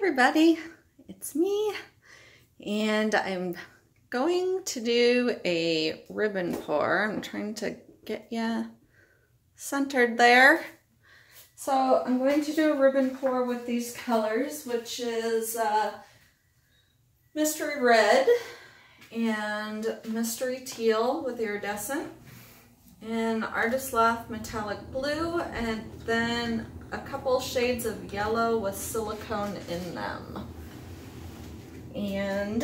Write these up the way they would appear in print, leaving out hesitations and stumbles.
everybody, it's me, and I'm going to do a ribbon pour. I'm trying to get you centered there. So I'm going to do a ribbon pour with these colors, which is Mystery Red and Mystery Teal with Iridescent, and Artist Loft Metallic Blue, and then a couple shades of yellow with silicone in them. And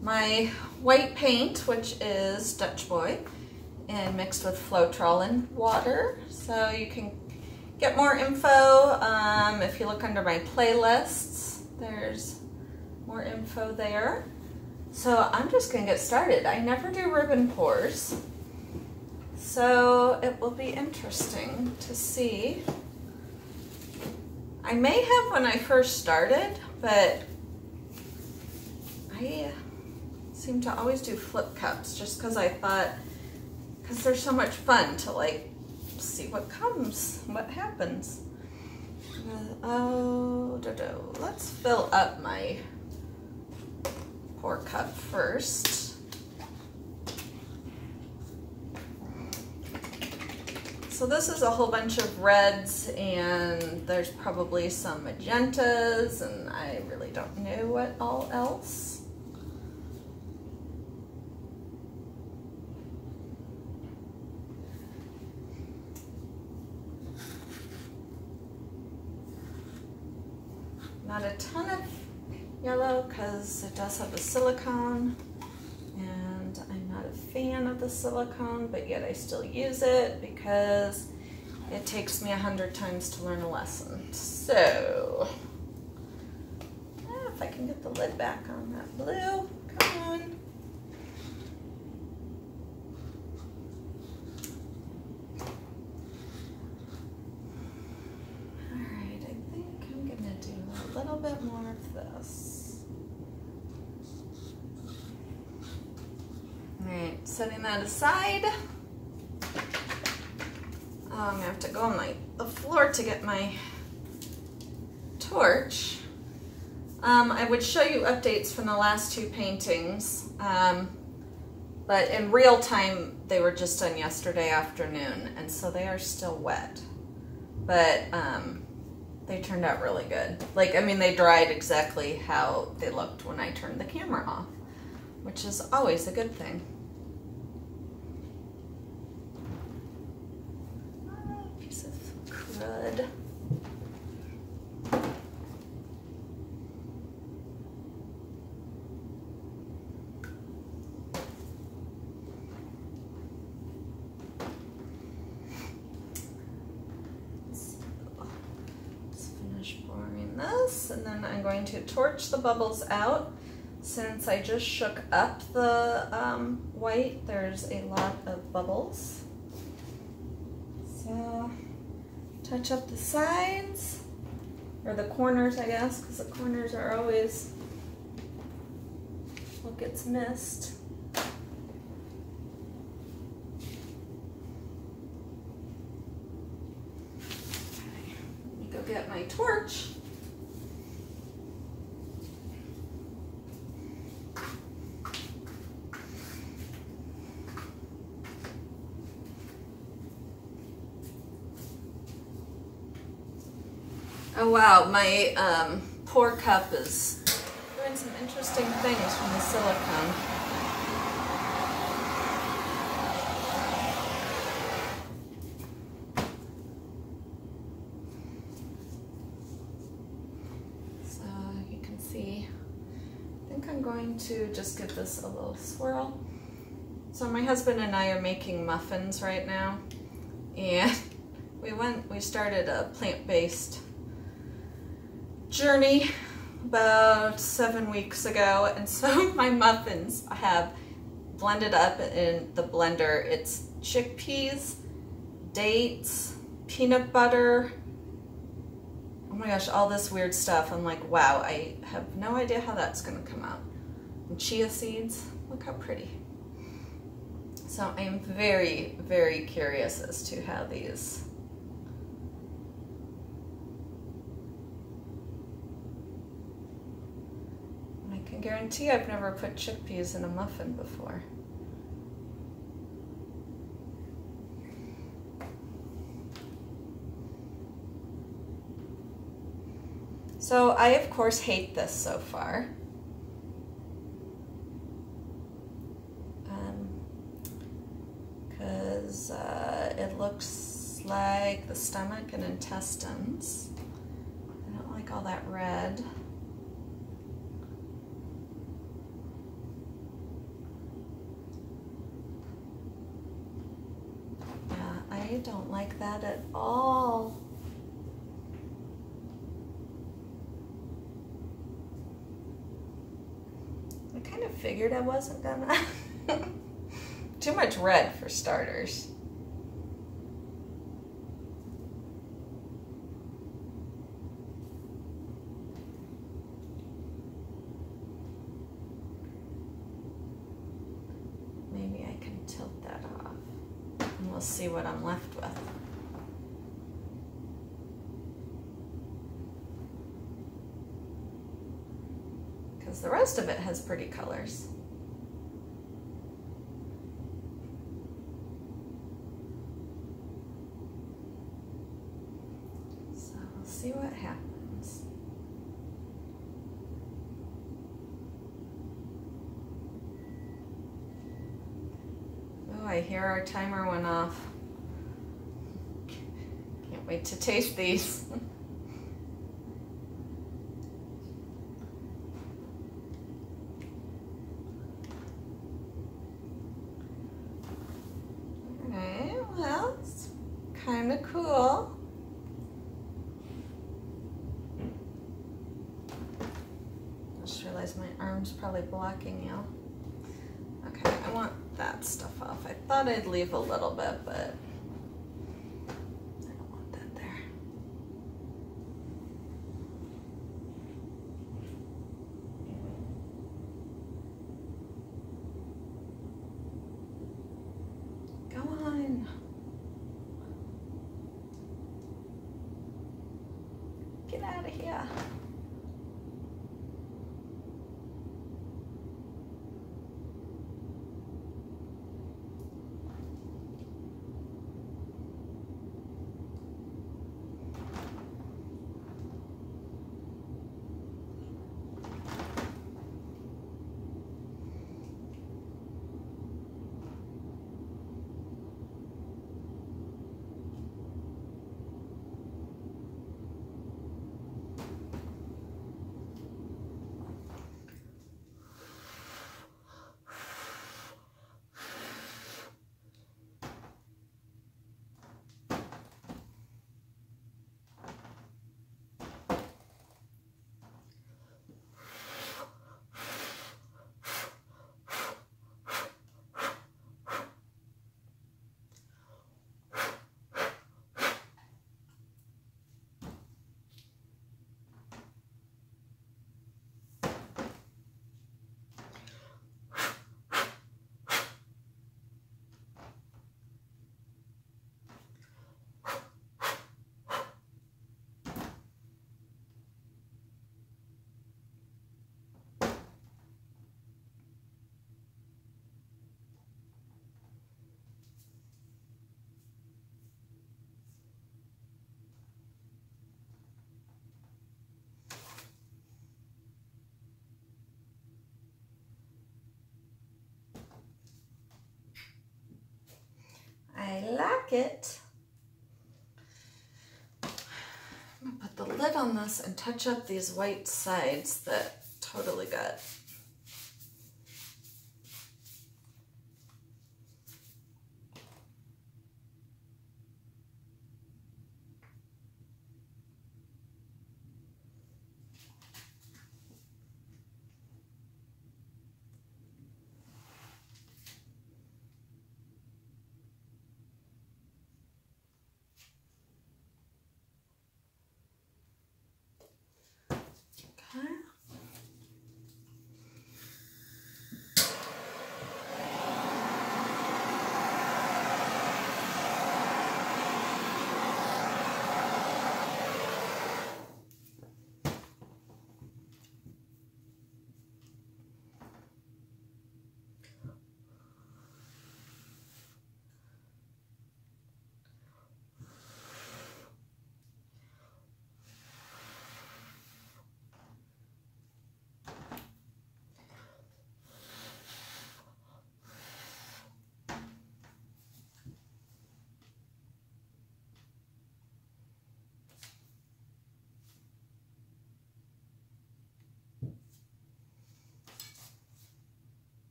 my white paint, which is Dutch Boy, and mixed with Floetrol and water. So you can get more info if you look under my playlists. There's more info there. So I'm just gonna get started. I never do ribbon pours, so it will be interesting to see. I may have when I first started, but I seem to always do flip cups just because I thought, because they're so much fun to like see what comes, what happens. Let's fill up my pour cup first. So this is a whole bunch of reds, and there's probably some magentas, and I really don't know what all else. Not a ton of yellow because it does have a silicone, and I'm not a fan of the silicone, but yet I still use it because it takes me 100 times to learn a lesson. So, if I can get the lid back on that blue, come on. Alright, I think I'm gonna do a little bit more of this. Alright, setting that aside. I'm gonna have to go on the floor to get my torch. I would show you updates from the last two paintings, but in real time they were just done yesterday afternoon, and so they are still wet. But they turned out really good. Like, I mean, they dried exactly how they looked when I turned the camera off, which is always a good thing. Piece of crud. Let's finish pouring this, and then I'm going to torch the bubbles out. Since I just shook up the white, there's a lot of bubbles. So, touch up the sides, or the corners, I guess, because the corners are always what gets missed. Okay, let me go get my torch. Oh wow, my pour cup is doing some interesting things from the silicone. So you can see, I think I'm going to just give this a little swirl. So my husband and I are making muffins right now, and we started a plant-based journey about 7 weeks ago, and so my muffins have blended up in the blender. It's chickpeas, dates, peanut butter, oh my gosh, all this weird stuff. I'm like, wow, I have no idea how that's gonna come out. And chia seeds, look how pretty. So I am very, very curious as to how these I can guarantee I've never put chickpeas in a muffin before. So I, of course, hate this so far. Because it looks like the stomach and intestines. I don't like all that red. Yeah, I don't like that at all. I kind of figured I wasn't gonna. Too much red for starters. Maybe I can tilt that off and we'll see what I'm left with. Because the rest of it has pretty colors. So we'll see what happens. Oh, I hear our timer went off. Can't wait to taste these. Well, it's kind of cool. I just realized my arm's probably blocking you. Okay, I want that stuff off. I thought I'd leave a little bit, but I don't want that there. Go on. Get out of here. I like it. I'm gonna put the lid on this and touch up these white sides that totally got.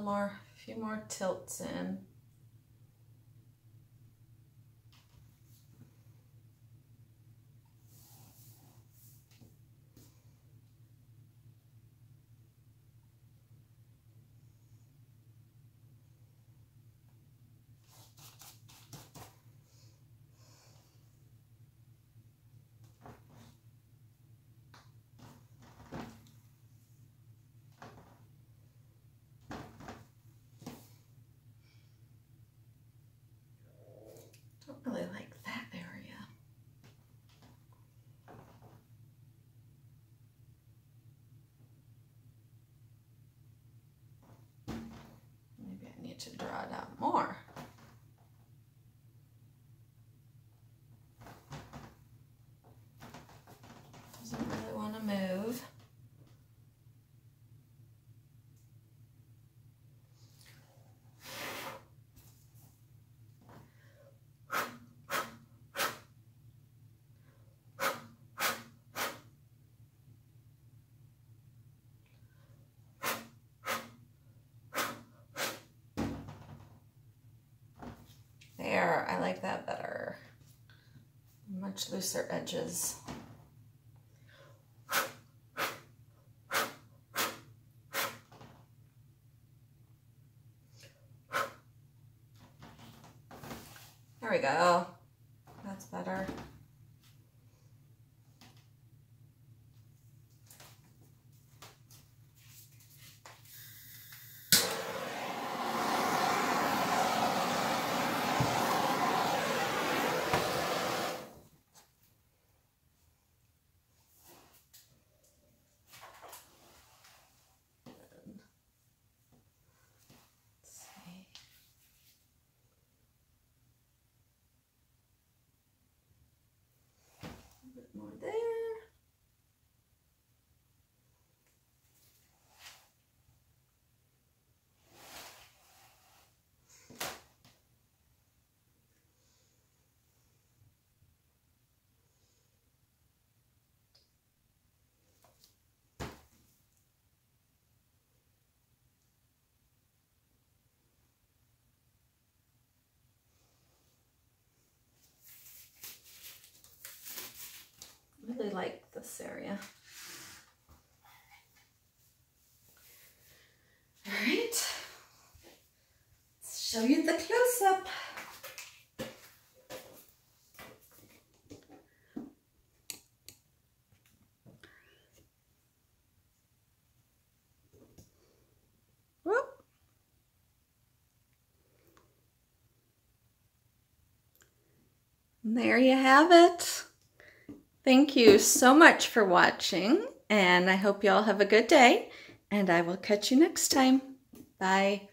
a few more tilts in. Don't really like that area. Maybe I need to draw it out more. Doesn't really want to move. There, I like that better. Much looser edges. There we go. That's better. More there. Really like this area. All right, let's show you the close-up. Whoop. And there you have it. Thank you so much for watching, and I hope you all have a good day, and I will catch you next time. Bye.